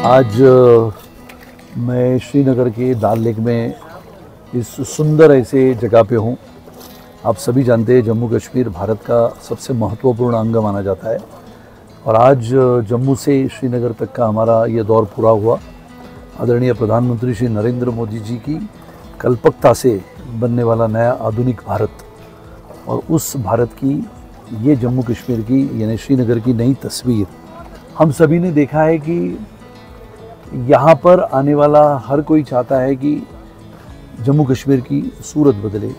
आज मैं श्रीनगर के दाल लेक में इस सुंदर ऐसे जगह पे हूँ। आप सभी जानते हैं जम्मू कश्मीर भारत का सबसे महत्वपूर्ण अंग माना जाता है और आज जम्मू से श्रीनगर तक का हमारा ये दौर पूरा हुआ। आदरणीय प्रधानमंत्री श्री नरेंद्र मोदी जी की कल्पकता से बनने वाला नया आधुनिक भारत और उस भारत की ये जम्मू कश्मीर की यानी श्रीनगर की नई तस्वीर हम सभी ने देखा है कि यहाँ पर आने वाला हर कोई चाहता है कि जम्मू कश्मीर की सूरत बदले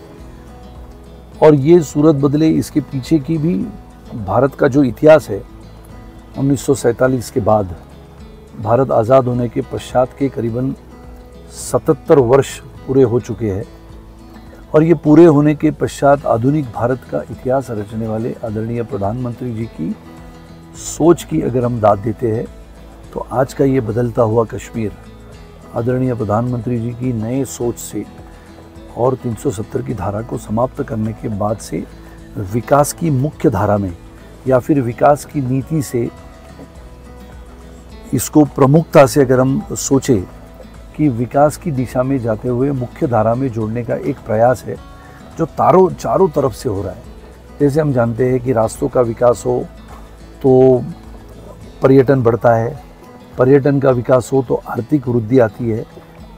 और ये सूरत बदले। इसके पीछे की भी भारत का जो इतिहास है 1947 के बाद भारत आज़ाद होने के पश्चात के करीबन 77 वर्ष पूरे हो चुके हैं और ये पूरे होने के पश्चात आधुनिक भारत का इतिहास रचने वाले आदरणीय प्रधानमंत्री जी की सोच की अगर हम दाद देते हैं तो आज का ये बदलता हुआ कश्मीर आदरणीय प्रधानमंत्री जी की नए सोच से और 370 की धारा को समाप्त करने के बाद से विकास की मुख्य धारा में या फिर विकास की नीति से इसको प्रमुखता से अगर हम सोचें कि विकास की दिशा में जाते हुए मुख्य धारा में जोड़ने का एक प्रयास है जो चारों तरफ से हो रहा है। जैसे हम जानते हैं कि रास्तों का विकास हो तो पर्यटन बढ़ता है, पर्यटन का विकास हो तो आर्थिक वृद्धि आती है,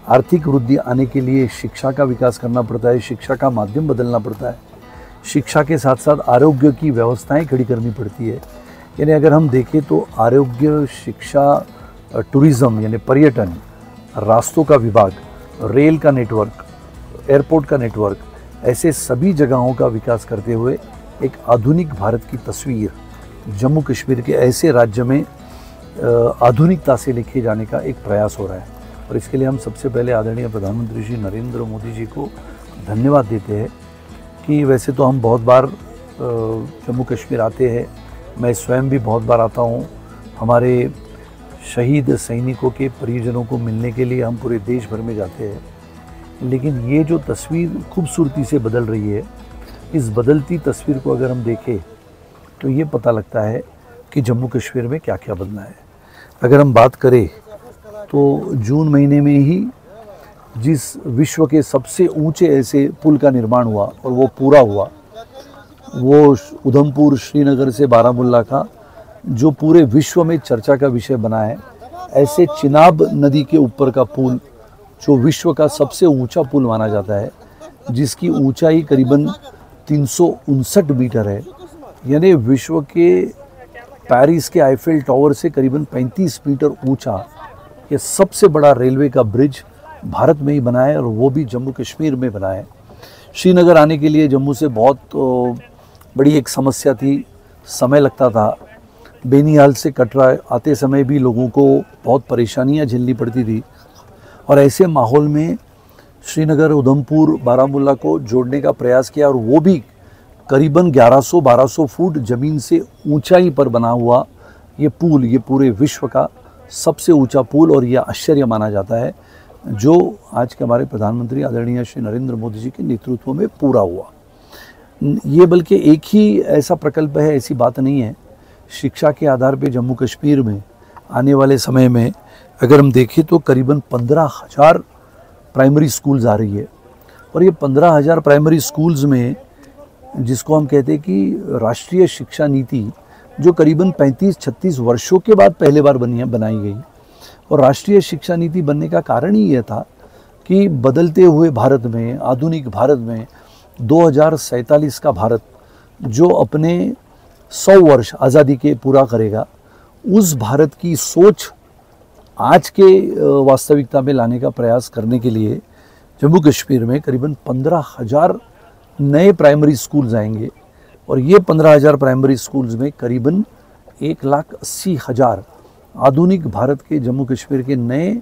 आर्थिक वृद्धि आने के लिए शिक्षा का विकास करना पड़ता है, शिक्षा का माध्यम बदलना पड़ता है, शिक्षा के साथ साथ आरोग्य की व्यवस्थाएं खड़ी करनी पड़ती है। यानी अगर हम देखें तो आरोग्य, शिक्षा, टूरिज़्म यानी पर्यटन, रास्तों का विभाग, रेल का नेटवर्क, एयरपोर्ट का नेटवर्क, ऐसे सभी जगहों का विकास करते हुए एक आधुनिक भारत की तस्वीर जम्मू कश्मीर के ऐसे राज्य में आधुनिकता से लिखे जाने का एक प्रयास हो रहा है। और इसके लिए हम सबसे पहले आदरणीय प्रधानमंत्री श्री नरेंद्र मोदी जी को धन्यवाद देते हैं कि वैसे तो हम बहुत बार जम्मू कश्मीर आते हैं, मैं स्वयं भी बहुत बार आता हूँ। हमारे शहीद सैनिकों के परिजनों को मिलने के लिए हम पूरे देश भर में जाते हैं, लेकिन ये जो तस्वीर खूबसूरती से बदल रही है, इस बदलती तस्वीर को अगर हम देखें तो ये पता लगता है कि जम्मू कश्मीर में क्या क्या बदला है। अगर हम बात करें तो जून महीने में ही जिस विश्व के सबसे ऊंचे ऐसे पुल का निर्माण हुआ और वो पूरा हुआ, वो उधमपुर श्रीनगर से बारामुल्ला का जो पूरे विश्व में चर्चा का विषय बना है। ऐसे चिनाब नदी के ऊपर का पुल जो विश्व का सबसे ऊंचा पुल माना जाता है, जिसकी ऊंचाई करीबन 359 मीटर है, यानी विश्व के पेरिस के आईफेल टावर से करीबन 35 मीटर ऊंचा ये सबसे बड़ा रेलवे का ब्रिज भारत में ही बना है और वो भी जम्मू कश्मीर में बना है। श्रीनगर आने के लिए जम्मू से बहुत बड़ी एक समस्या थी, समय लगता था। बेनीहाल से कटरा आते समय भी लोगों को बहुत परेशानियां झेलनी पड़ती थी और ऐसे माहौल में श्रीनगर, उधमपुर, बारामुल्ला को जोड़ने का प्रयास किया और वो भी करीबन 1100-1200 फुट ज़मीन से ऊंचाई पर बना हुआ ये पुल, ये पूरे विश्व का सबसे ऊंचा पुल और यह आश्चर्य माना जाता है जो आज के हमारे प्रधानमंत्री आदरणीय श्री नरेंद्र मोदी जी के नेतृत्व में पूरा हुआ। ये बल्कि एक ही ऐसा प्रकल्प है, ऐसी बात नहीं है। शिक्षा के आधार पे जम्मू कश्मीर में आने वाले समय में अगर हम देखें तो करीबन 15,000 प्राइमरी स्कूल्स आ रही है और ये 15,000 प्राइमरी स्कूल्स में जिसको हम कहते हैं कि राष्ट्रीय शिक्षा नीति जो करीबन 35-36 वर्षों के बाद पहले बार बनाई गई। और राष्ट्रीय शिक्षा नीति बनने का कारण ही यह था कि बदलते हुए भारत में, आधुनिक भारत में 2047 का भारत जो अपने 100 वर्ष आज़ादी के पूरा करेगा, उस भारत की सोच आज के वास्तविकता में लाने का प्रयास करने के लिए जम्मू कश्मीर में करीबन 15,000 नए प्राइमरी स्कूल्स आएंगे और ये 15,000 प्राइमरी स्कूल्स में करीबन 1,80,000 आधुनिक भारत के जम्मू कश्मीर के नए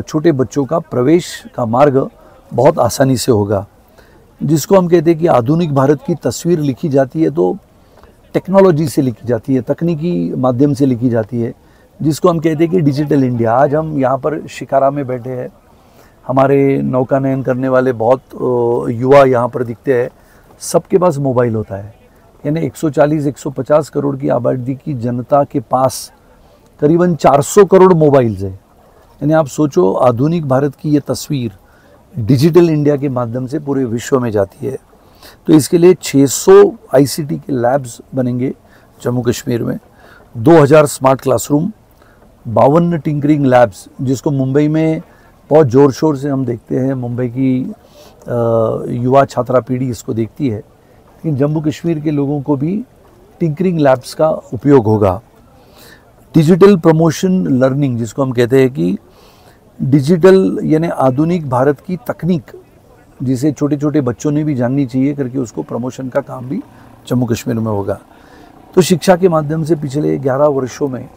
छोटे बच्चों का प्रवेश का मार्ग बहुत आसानी से होगा। जिसको हम कहते हैं कि आधुनिक भारत की तस्वीर लिखी जाती है तो टेक्नोलॉजी से लिखी जाती है, तकनीकी माध्यम से लिखी जाती है, जिसको हम कहते हैं कि डिजिटल इंडिया। आज हम यहाँ पर शिकारा में बैठे हैं, हमारे नौकानयन करने वाले बहुत युवा यहाँ पर दिखते हैं, सबके पास मोबाइल होता है। यानी 140-150 करोड़ की आबादी की जनता के पास करीबन 400 करोड़ मोबाइल्स है। यानी आप सोचो, आधुनिक भारत की ये तस्वीर डिजिटल इंडिया के माध्यम से पूरे विश्व में जाती है। तो इसके लिए 600 आईसीटी के लैब्स बनेंगे जम्मू कश्मीर में, 2000 स्मार्ट क्लासरूम, 52 टिंकरिंग लैब्स, जिसको मुंबई में बहुत ज़ोर शोर से हम देखते हैं, मुंबई की युवा छात्रा पीढ़ी इसको देखती है, लेकिन जम्मू कश्मीर के लोगों को भी टिंकरिंग लैब्स का उपयोग होगा। डिजिटल प्रमोशन लर्निंग, जिसको हम कहते हैं कि डिजिटल यानी आधुनिक भारत की तकनीक जिसे छोटे छोटे बच्चों ने भी जाननी चाहिए करके उसको प्रमोशन का काम भी जम्मू कश्मीर में होगा। तो शिक्षा के माध्यम से पिछले 11 वर्षों में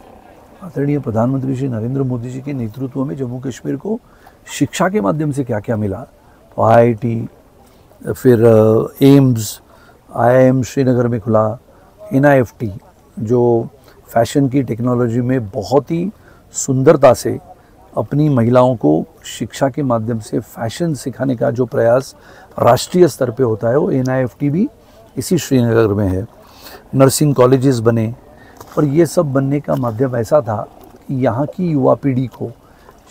आदरणीय प्रधानमंत्री श्री नरेंद्र मोदी जी के नेतृत्व में जम्मू कश्मीर को शिक्षा के माध्यम से क्या क्या मिला। तो IIT, फिर एम्स, IIM श्रीनगर में खुला, NIFT जो फैशन की टेक्नोलॉजी में बहुत ही सुंदरता से अपनी महिलाओं को शिक्षा के माध्यम से फैशन सिखाने का जो प्रयास राष्ट्रीय स्तर पे होता है, वो NIFT भी इसी श्रीनगर में है। नर्सिंग कॉलेजेस बने, और ये सब बनने का माध्यम ऐसा था कि यहाँ की युवा पीढ़ी को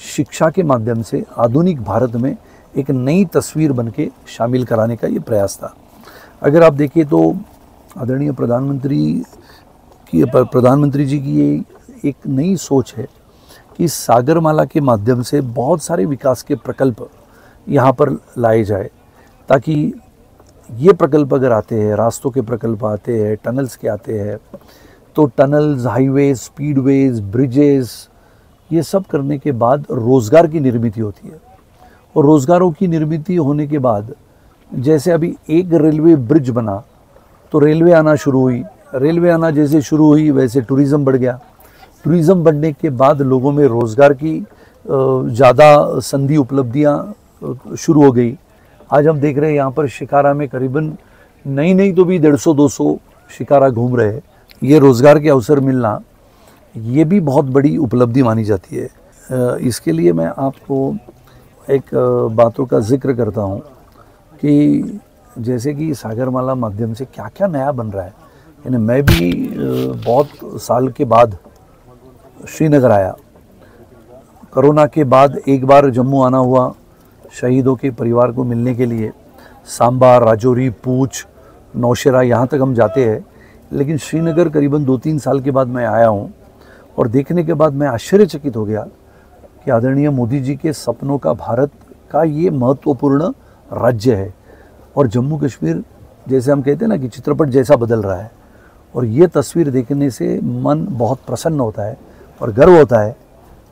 शिक्षा के माध्यम से आधुनिक भारत में एक नई तस्वीर बन के शामिल कराने का ये प्रयास था। अगर आप देखिए तो आदरणीय प्रधानमंत्री जी की ये एक नई सोच है कि सागरमाला के माध्यम से बहुत सारे विकास के प्रकल्प यहाँ पर लाए जाए, ताकि ये प्रकल्प अगर आते हैं, रास्तों के प्रकल्प आते हैं, टनल्स के आते हैं, तो टनल्स, हाईवेज, स्पीडवेज, ब्रिजेस, ये सब करने के बाद रोज़गार की निर्मित होती है। और रोज़गारों की निर्मित होने के बाद जैसे अभी एक रेलवे ब्रिज बना तो रेलवे आना शुरू हुई, रेलवे आना जैसे शुरू हुई वैसे टूरिज़्म बढ़ गया, टूरिज़्म बढ़ने के बाद लोगों में रोज़गार की ज़्यादा संधि उपलब्धियाँ शुरू हो गई। आज हम देख रहे हैं यहाँ पर शिकारा में करीबन नहीं तो भी 150-200 शिकारा घूम रहे हैं। ये रोज़गार के अवसर मिलना ये भी बहुत बड़ी उपलब्धि मानी जाती है। इसके लिए मैं आपको एक बातों का जिक्र करता हूँ कि जैसे कि सागरमाला माध्यम से क्या क्या नया बन रहा है। यानी मैं भी बहुत साल के बाद श्रीनगर आया, कोरोना के बाद एक बार जम्मू आना हुआ शहीदों के परिवार को मिलने के लिए। सांबा, राजौरी, पूंछ, नौशेरा यहाँ तक हम जाते हैं, लेकिन श्रीनगर करीबन 2-3 साल के बाद मैं आया हूँ और देखने के बाद मैं आश्चर्यचकित हो गया कि आदरणीय मोदी जी के सपनों का भारत का ये महत्वपूर्ण राज्य है। और जम्मू कश्मीर जैसे हम कहते हैं ना कि चित्रपट जैसा बदल रहा है, और ये तस्वीर देखने से मन बहुत प्रसन्न होता है और गर्व होता है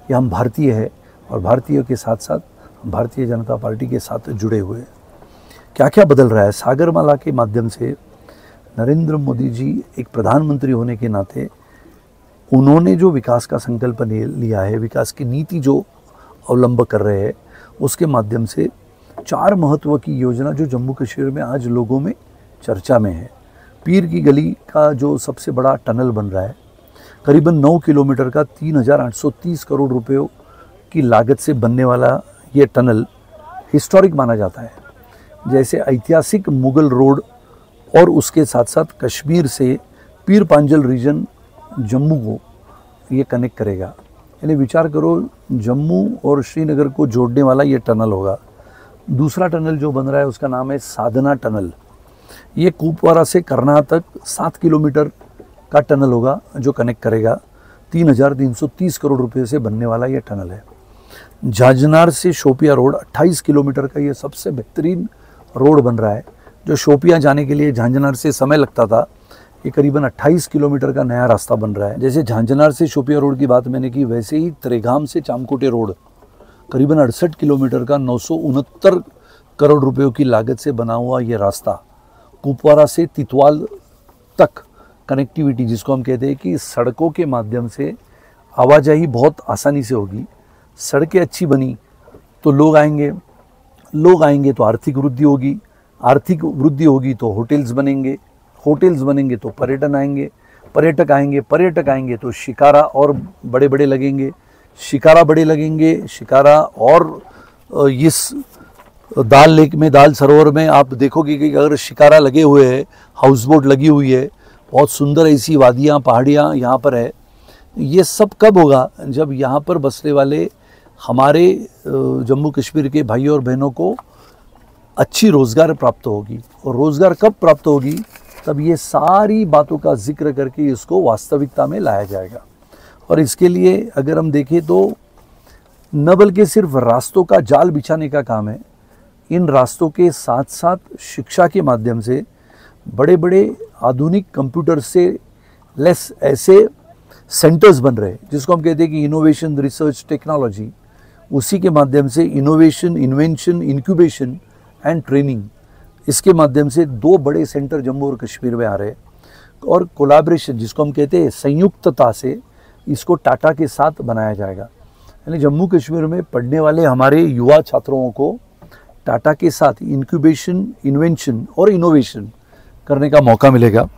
कि हम भारतीय हैं और भारतीयों के साथ साथ भारतीय जनता पार्टी के साथ जुड़े हुए हैं। क्या क्या बदल रहा है सागरमाला के माध्यम से। नरेंद्र मोदी जी एक प्रधानमंत्री होने के नाते उन्होंने जो विकास का संकल्प लिया है, विकास की नीति जो अवलंब कर रहे हैं, उसके माध्यम से 4 महत्व की योजना जो जम्मू कश्मीर में आज लोगों में चर्चा में है। पीर की गली का जो सबसे बड़ा टनल बन रहा है, करीबन 9 किलोमीटर का 3830 करोड़ रुपयों की लागत से बनने वाला ये टनल हिस्टोरिक माना जाता है। जैसे ऐतिहासिक मुगल रोड और उसके साथ साथ कश्मीर से पीर पांजल रीजन जम्मू को ये कनेक्ट करेगा। यानी विचार करो, जम्मू और श्रीनगर को जोड़ने वाला ये टनल होगा। दूसरा टनल जो बन रहा है उसका नाम है साधना टनल। ये कुपवारा से करनाल तक 7 किलोमीटर का टनल होगा जो कनेक्ट करेगा। 3330 करोड़ रुपए से बनने वाला ये टनल है। झांझनार से शोपिया रोड 28 किलोमीटर का ये सबसे बेहतरीन रोड बन रहा है। जो शोपिया जाने के लिए झांझनार से समय लगता था, ये करीबन 28 किलोमीटर का नया रास्ता बन रहा है। जैसे झांझनार से शोपिया रोड की बात मैंने की, वैसे ही त्रेगाम से चामकोटे रोड करीबन 68 किलोमीटर का 969 करोड़ रुपयों की लागत से बना हुआ ये रास्ता कुपवारा से तितवाल तक कनेक्टिविटी, जिसको हम कहते हैं कि सड़कों के माध्यम से आवाजाही बहुत आसानी से होगी। सड़कें अच्छी बनी तो लोग आएंगे तो आर्थिक वृद्धि होगी, आर्थिक वृद्धि होगी तो होटल्स बनेंगे तो पर्यटक आएंगे तो शिकारा और बड़े लगेंगे, शिकारा और इस दाल लेक में, दाल सरोवर में आप देखोगे कि अगर शिकारा लगे हुए हैं, हाउस बोट लगी हुई है, बहुत सुंदर ऐसी वादियाँ, पहाड़ियाँ यहाँ पर है। ये सब कब होगा? जब यहाँ पर बसने वाले हमारे जम्मू कश्मीर के भाइयों और बहनों को अच्छी रोज़गार प्राप्त होगी। और रोज़गार कब प्राप्त होगी? तब ये सारी बातों का जिक्र करके इसको वास्तविकता में लाया जाएगा। और इसके लिए अगर हम देखें तो न बल्कि सिर्फ रास्तों का जाल बिछाने का काम है, इन रास्तों के साथ साथ शिक्षा के माध्यम से बड़े बड़े आधुनिक कंप्यूटर से लेस ऐसे सेंटर्स बन रहे हैं जिसको हम कहते हैं कि इनोवेशन, रिसर्च, टेक्नोलॉजी। उसी के माध्यम से innovation, invention, incubation and training, इसके माध्यम से 2 बड़े सेंटर जम्मू और कश्मीर में आ रहे हैं। और कोलैबोरेशन जिसको हम कहते हैं संयुक्तता से इसको टाटा के साथ बनाया जाएगा। यानी जम्मू कश्मीर में पढ़ने वाले हमारे युवा छात्रों को टाटा के साथ इंक्यूबेशन, इन्वेंशन और इनोवेशन करने का मौका मिलेगा।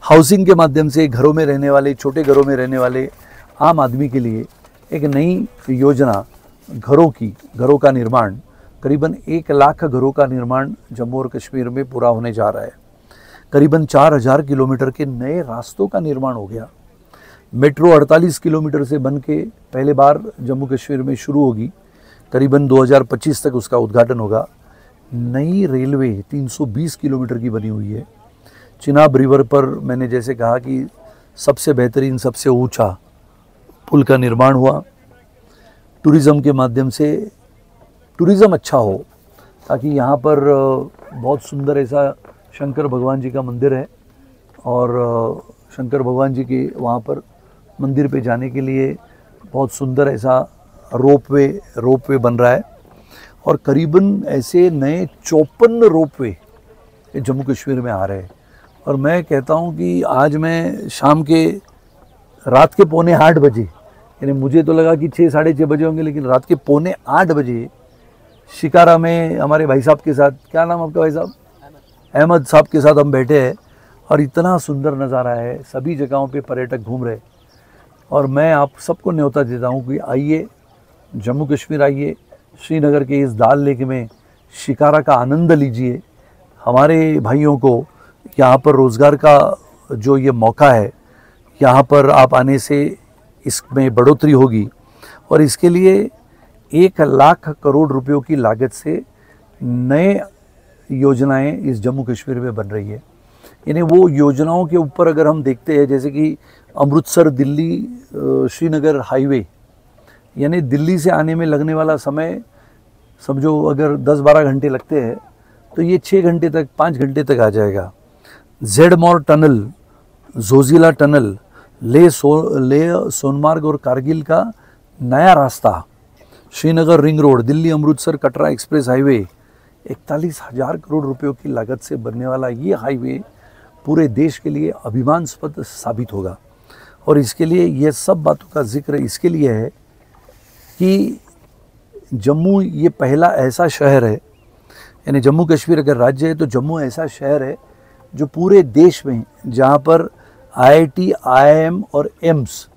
हाउसिंग के माध्यम से घरों में रहने वाले, छोटे घरों में रहने वाले आम आदमी के लिए एक नई योजना, घरों का निर्माण, करीबन 1 लाख घरों का निर्माण जम्मू और कश्मीर में पूरा होने जा रहा है। करीबन 4000 किलोमीटर के नए रास्तों का निर्माण हो गया। मेट्रो 48 किलोमीटर से बन के पहले बार जम्मू कश्मीर में शुरू होगी। करीबन 2025 तक उसका उद्घाटन होगा। नई रेलवे 320 किलोमीटर की बनी हुई है। चिनाब रिवर पर मैंने जैसे कहा कि सबसे बेहतरीन, सबसे ऊंचा पुल का निर्माण हुआ। टूरिज़्म के माध्यम से टूरिज़्म अच्छा हो, ताकि यहाँ पर बहुत सुंदर ऐसा शंकर भगवान जी का मंदिर है और शंकर भगवान जी के वहाँ पर मंदिर पे जाने के लिए बहुत सुंदर ऐसा रोपवे बन रहा है। और करीबन ऐसे नए 54 रोपवे जम्मू कश्मीर में आ रहे हैं। और मैं कहता हूँ कि आज मैं रात के 7:45 बजे, यानी मुझे तो लगा कि 6 साढ़े 6 बजे होंगे, लेकिन रात के 7:45 बजे शिकारा में हमारे भाई साहब के साथ, क्या नाम आपका भाई साहब? अहमद साहब के साथ हम बैठे हैं। और इतना सुंदर नज़ारा है, सभी जगहों पे पर्यटक घूम रहे। और मैं आप सबको न्योता देता हूँ कि आइए, जम्मू कश्मीर आइए, श्रीनगर के इस दाल लेक में शिकारा का आनंद लीजिए। हमारे भाइयों को यहाँ पर रोज़गार का जो ये मौका है, यहाँ पर आप आने से इसमें बढ़ोतरी होगी। और इसके लिए 1 लाख करोड़ रुपयों की लागत से नए योजनाएं इस जम्मू कश्मीर में बन रही है। यानी वो योजनाओं के ऊपर अगर हम देखते हैं, जैसे कि अमृतसर दिल्ली श्रीनगर हाईवे, यानी दिल्ली से आने में लगने वाला समय समझो अगर 10-12 घंटे लगते हैं तो ये 6 घंटे तक, 5 घंटे तक आ जाएगा। जेडमोर टनल, जोजिला टनल, लेह सोनमार्ग और कारगिल का नया रास्ता, Srinagar ring road, Delhi Amritsar Katra express highway, 41,000 crore रुपयों की लागत से बनने वाला ये हाईवे पूरे देश के लिए अभिमानास्पद साबित होगा। और इसके लिए ये सब बातों का जिक्र इसके लिए है कि जम्मू ये पहला ऐसा शहर है, यानी जम्मू कश्मीर अगर राज्य है तो जम्मू ऐसा शहर है जो पूरे देश में, जहाँ पर IIT, IIM और एम्स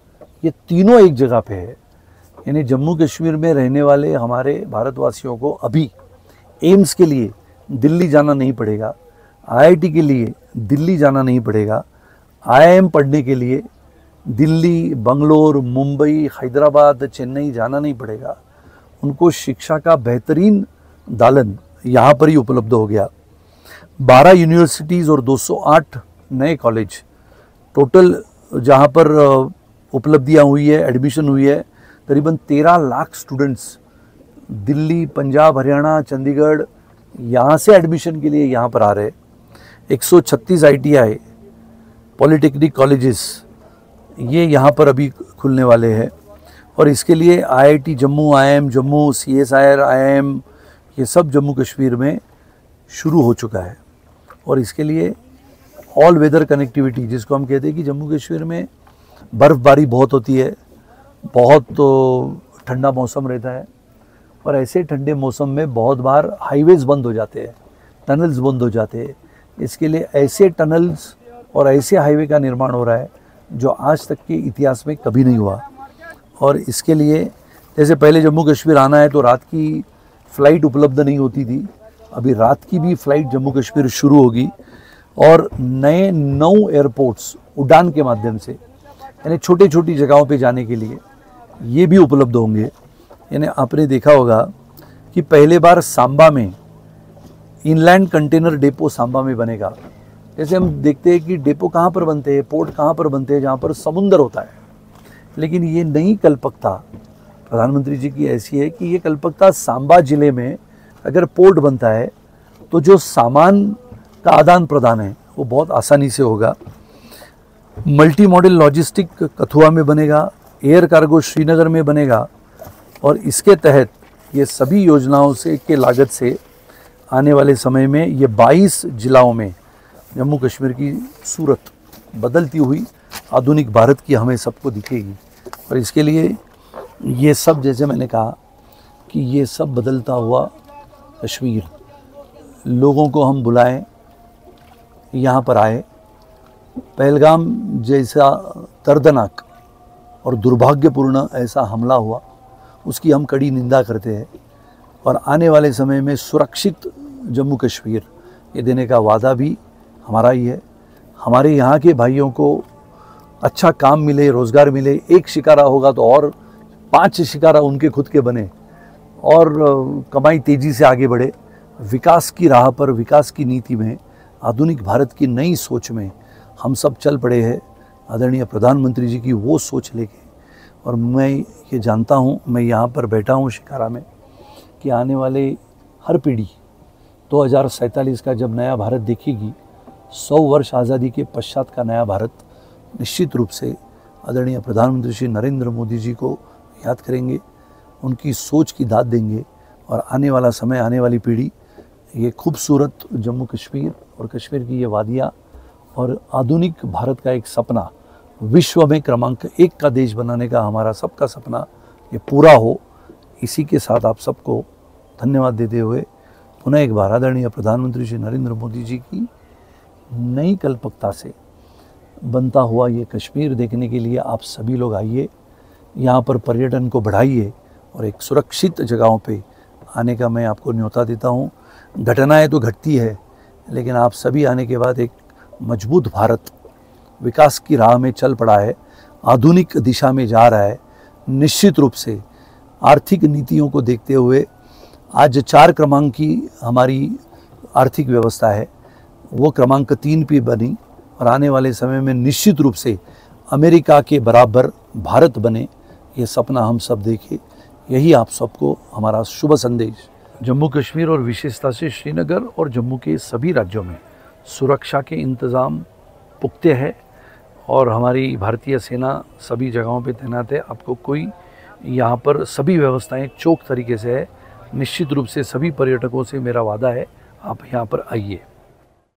ये तीनों एक जगह पे है। यानी जम्मू कश्मीर में रहने वाले हमारे भारतवासियों को अभी एम्स के लिए दिल्ली जाना नहीं पड़ेगा, IIT के लिए दिल्ली जाना नहीं पड़ेगा, IIM पढ़ने के लिए दिल्ली, बंगलोर, मुंबई, हैदराबाद, चेन्नई जाना नहीं पड़ेगा। उनको शिक्षा का बेहतरीन दालन यहाँ पर ही उपलब्ध हो गया। 12 यूनिवर्सिटीज़ और 208 नए कॉलेज टोटल जहाँ पर उपलब्धियाँ हुई है, एडमिशन हुई है। करीबन 13 लाख स्टूडेंट्स दिल्ली, पंजाब, हरियाणा, चंडीगढ़ यहाँ से एडमिशन के लिए यहाँ पर आ रहे हैं। 136 ITI पॉलिटेक्निक कॉलेजेस ये यहाँ पर अभी खुलने वाले हैं। और इसके लिए IIT Jammu, IIM Jammu, CSIR, IIM ये सब जम्मू कश्मीर में शुरू हो चुका है। और इसके लिए ऑल वेदर कनेक्टिविटी, जिसको हम कहते हैं कि जम्मू कश्मीर में बर्फ़बारी बहुत होती है, बहुत ठंडा मौसम रहता है। और ऐसे ठंडे मौसम में बहुत बार हाईवेज़ बंद हो जाते हैं, टनल्स बंद हो जाते हैं। इसके लिए ऐसे टनल्स और ऐसे हाईवे का निर्माण हो रहा है जो आज तक के इतिहास में कभी नहीं हुआ। और इसके लिए जैसे पहले जम्मू कश्मीर आना है तो रात की फ़्लाइट उपलब्ध नहीं होती थी, अभी रात की भी फ़्लाइट जम्मू कश्मीर शुरू होगी। और नए 9 एयरपोर्ट्स उड़ान के माध्यम से, यानी छोटी छोटी जगहों पे जाने के लिए ये भी उपलब्ध होंगे। यानी आपने देखा होगा कि पहले बार सांबा में इनलैंड कंटेनर डेपो सांबा में बनेगा। जैसे हम देखते हैं कि डेपो कहाँ पर बनते हैं, पोर्ट कहाँ पर बनते हैं, जहाँ पर समुंदर होता है, लेकिन ये नई कल्पकता प्रधानमंत्री जी की ऐसी है कि ये कल्पकता सांबा जिले में अगर पोर्ट बनता है तो जो सामान का आदान प्रदान है वो बहुत आसानी से होगा। मल्टी मॉडल लॉजिस्टिक कथुआ में बनेगा, एयर कार्गो श्रीनगर में बनेगा, और इसके तहत ये सभी योजनाओं से के लागत से आने वाले समय में ये 22 जिलाओं में जम्मू कश्मीर की सूरत बदलती हुई आधुनिक भारत की हमें सबको दिखेगी। और इसके लिए ये सब, जैसे मैंने कहा कि ये सब बदलता हुआ कश्मीर, लोगों को हम बुलाएं, यहाँ पर आए। पहलगाम जैसा दर्दनाक और दुर्भाग्यपूर्ण ऐसा हमला हुआ, उसकी हम कड़ी निंदा करते हैं, और आने वाले समय में सुरक्षित जम्मू कश्मीर ये देने का वादा भी हमारा ही है। हमारे यहाँ के भाइयों को अच्छा काम मिले, रोज़गार मिले, एक शिकारा होगा तो और 5 शिकारा उनके खुद के बने, और कमाई तेज़ी से आगे बढ़े। विकास की राह पर, विकास की नीति में, आधुनिक भारत की नई सोच में हम सब चल पड़े हैं आदरणीय प्रधानमंत्री जी की वो सोच लेके। और मैं ये जानता हूँ, मैं यहाँ पर बैठा हूँ शिकारा में, कि आने वाले हर पीढ़ी 2047 का जब नया भारत देखेगी, 100 वर्ष आज़ादी के पश्चात का नया भारत निश्चित रूप से आदरणीय प्रधानमंत्री श्री नरेंद्र मोदी जी को याद करेंगे, उनकी सोच की दाद देंगे, और आने वाला समय, आने वाली पीढ़ी ये खूबसूरत जम्मू कश्मीर और कश्मीर की ये वादियाँ और आधुनिक भारत का एक सपना, विश्व में क्रमांक 1 का देश बनाने का हमारा सबका सपना ये पूरा हो। इसी के साथ आप सबको धन्यवाद देते हुए पुनः एक बार आदरणीय प्रधानमंत्री श्री नरेंद्र मोदी जी की नई कल्पकता से बनता हुआ ये कश्मीर देखने के लिए आप सभी लोग आइए, यहाँ पर पर्यटन को बढ़ाइए, और एक सुरक्षित जगहों पे आने का मैं आपको न्योता देता हूँ। घटनाएं तो घटती है, लेकिन आप सभी आने के बाद एक मजबूत भारत विकास की राह में चल पड़ा है, आधुनिक दिशा में जा रहा है। निश्चित रूप से आर्थिक नीतियों को देखते हुए आज 4 क्रमांक की हमारी आर्थिक व्यवस्था है, वो क्रमांक 3 पे बनी, और आने वाले समय में निश्चित रूप से अमेरिका के बराबर भारत बने, ये सपना हम सब देखें। यही आप सबको हमारा शुभ संदेश। जम्मू कश्मीर और विशेषता से श्रीनगर और जम्मू के सभी राज्यों में सुरक्षा के इंतज़ाम पुख्ते है, और हमारी भारतीय सेना सभी जगहों पे तैनात है। आपको कोई यहाँ पर सभी व्यवस्थाएं चोख तरीके से है। निश्चित रूप से सभी पर्यटकों से मेरा वादा है, आप यहाँ पर आइए।